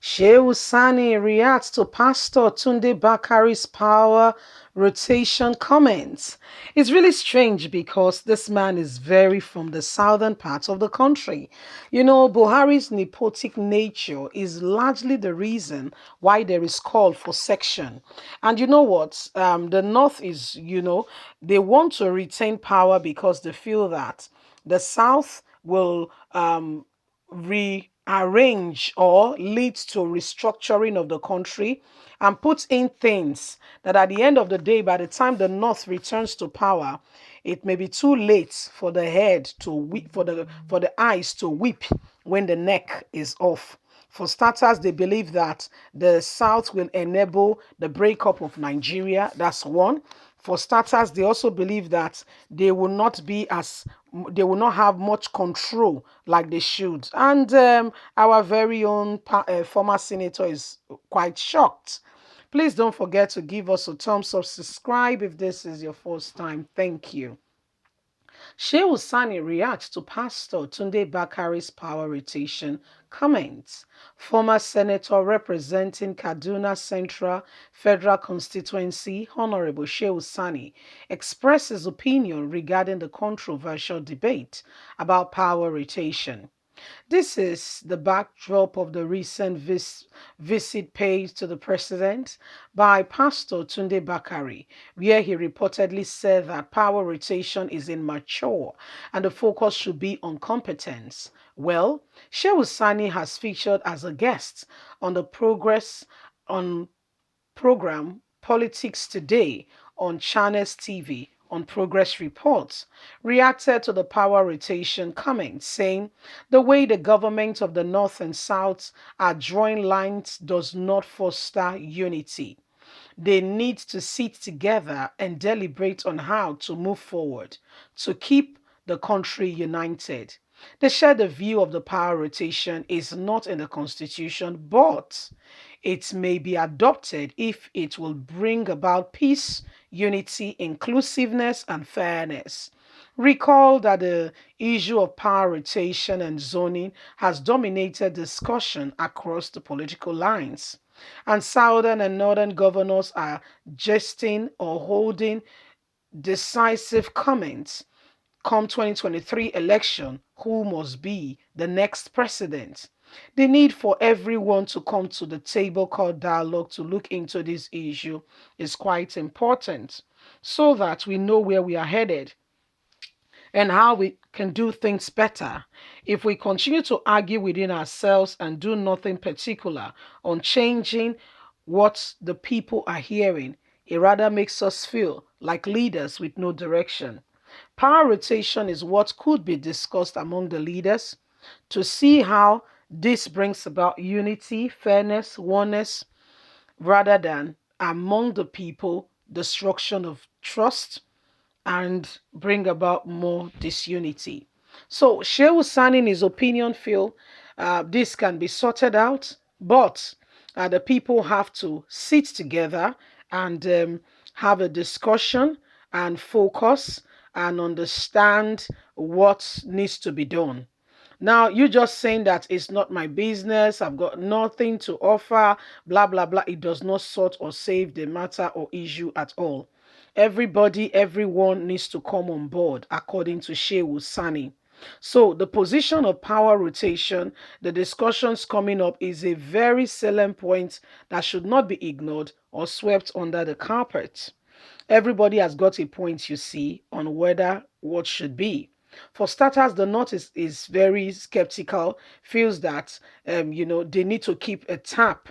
Shehu Sani reacts to Pastor Tunde Bakare's power rotation comments. It's really strange because this man is very from the southern part of the country. You know, Buhari's nepotic nature is largely the reason why there is call for section. And you know what? The North is, they want to retain power because they feel that the South will rearrange or lead to restructuring of the country and put in things that at the end of the day, by the time the North returns to power, it may be too late for the head to weep, for the eyes to weep when the neck is off. For starters, they believe that the South will enable the breakup of Nigeria. That's one. For starters, they also believe that they will not be as they will not have much control like they should. And our very own former senator is quite shocked. Please don't forget to give us a thumbs up, subscribe if this is your first time. Thank you. Shehu Sani reacts to Pastor Tunde Bakare's power rotation comments. Former Senator representing Kaduna Central Federal Constituency, Honorable Shehu Sani, expressed his opinion regarding the controversial debate about power rotation. This is the backdrop of the recent visit paid to the president by Pastor Tunde Bakare, where he reportedly said that power rotation is immature and the focus should be on competence. Well, Shehu Sani has featured as a guest on the Progress on program Politics Today on Channels TV on Progress Reports reacted to the power rotation comment, saying the way the government of the North and South are drawing lines does not foster unity. They need to sit together and deliberate on how to move forward to keep the country united. They share the view of the power rotation is not in the constitution, but it may be adopted if it will bring about peace, unity, inclusiveness, and fairness. Recall that the issue of power rotation and zoning has dominated discussion across the political lines, and southern and northern governors are jesting or holding decisive comments come 2023 election who must be the next president. The need for everyone to come to the table called dialogue to look into this issue is quite important so that we know where we are headed and how we can do things better. If we continue to argue within ourselves and do nothing particular on changing what the people are hearing, it rather makes us feel like leaders with no direction. Power rotation is what could be discussed among the leaders to see how this brings about unity, fairness, oneness, rather than among the people, destruction of trust and bring about more disunity. So Shehu Sani, in his opinion, feel this can be sorted out, but the people have to sit together and have a discussion and focus and understand what needs to be done. Now, you just saying that it's not my business, I've got nothing to offer, blah, blah, blah. It does not sort or save the matter or issue at all. Everybody, everyone needs to come on board, according to Shehu Sani. So, the position of power rotation, the discussions coming up, is a very salient point that should not be ignored or swept under the carpet. Everybody has got a point, you see, on whether what should be. For starters, the North is very skeptical, feels that they need to keep a tab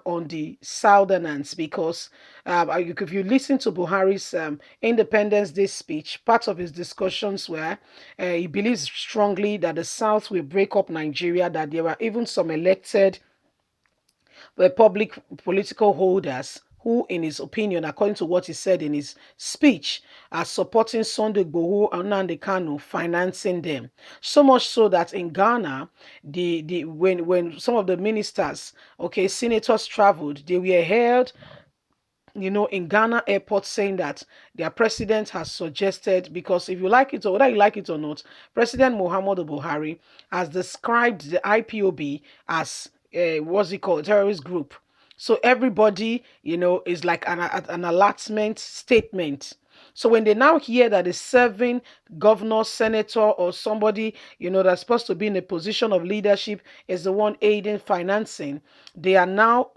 on the Southerners because if you listen to Buhari's Independence Day speech, part of his discussions were he believes strongly that the South will break up Nigeria, that there were even some elected public political holders who, in his opinion, according to what he said in his speech, are supporting Sunday Igboho and Nnamdi Kanu, financing them. So much so that in Ghana, when some of the ministers, okay, senators traveled, they were held in Ghana airport saying that their president has suggested, because if you like it or whether you like it or not, President Muhammadu Buhari has described the IPOB as what's it called, terrorist group. So everybody, is like an allotment statement. So when they now hear that a serving governor, senator, or somebody, that's supposed to be in a position of leadership is the one aiding financing, they are now,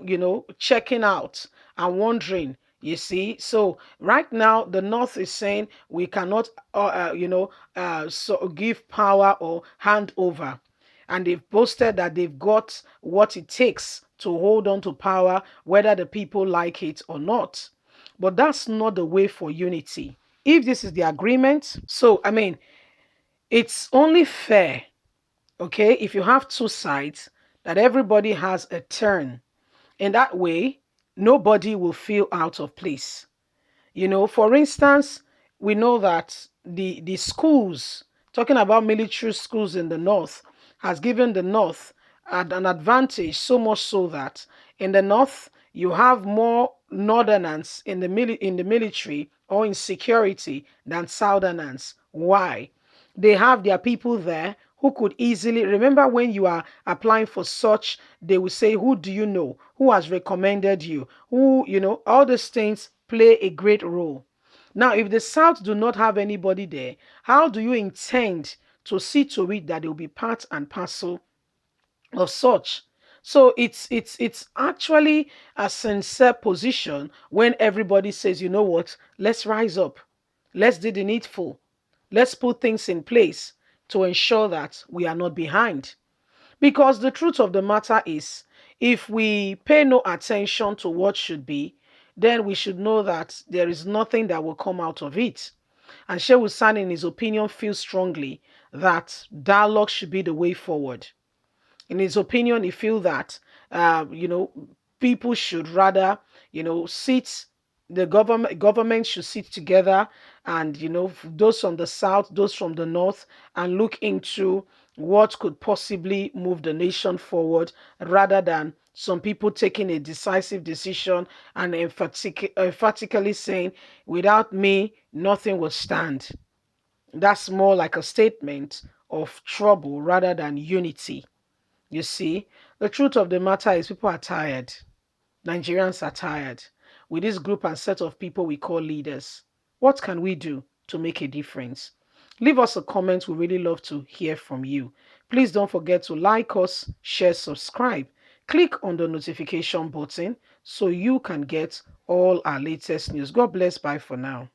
checking out and wondering. You see, so right now the North is saying we cannot, so give power or hand over, and they've boasted that they've got what it takes to hold on to power, whether the people like it or not. But that's not the way for unity. If this is the agreement, so I mean, it's only fair, okay, if you have two sides, that everybody has a turn. In that way, nobody will feel out of place. For instance, we know that the schools, talking about military schools in the north, has given the north an advantage, so much so that in the north you have more northerners in the military or in security than southerners. Why? They have their people there who could easily remember. When you are applying for such, they will say, who do you know, who has recommended you, who, all these things play a great role. Now, if the South do not have anybody there, how do you intend to see to it that they will be part and parcel of such? So it's actually a sincere position when everybody says, you know what, let's rise up, let's do the needful, let's put things in place to ensure that we are not behind. Because the truth of the matter is, if we pay no attention to what should be, then we should know that there is nothing that will come out of it. And Shehu San, in his opinion, feels strongly that dialogue should be the way forward. In his opinion, he feels that, people should rather, sit, the government should sit together, and those from the south, those from the north, and look into what could possibly move the nation forward, rather than some people taking a decisive decision and emphatically saying, without me nothing will stand. That's more like a statement of trouble rather than unity. You see, the truth of the matter is, people are tired. Nigerians are tired with this group and set of people we call leaders. What can we do to make a difference? Leave us a comment. We really love to hear from you. Please don't forget to like us, share, subscribe. Click on the notification button so you can get all our latest news. God bless. Bye for now.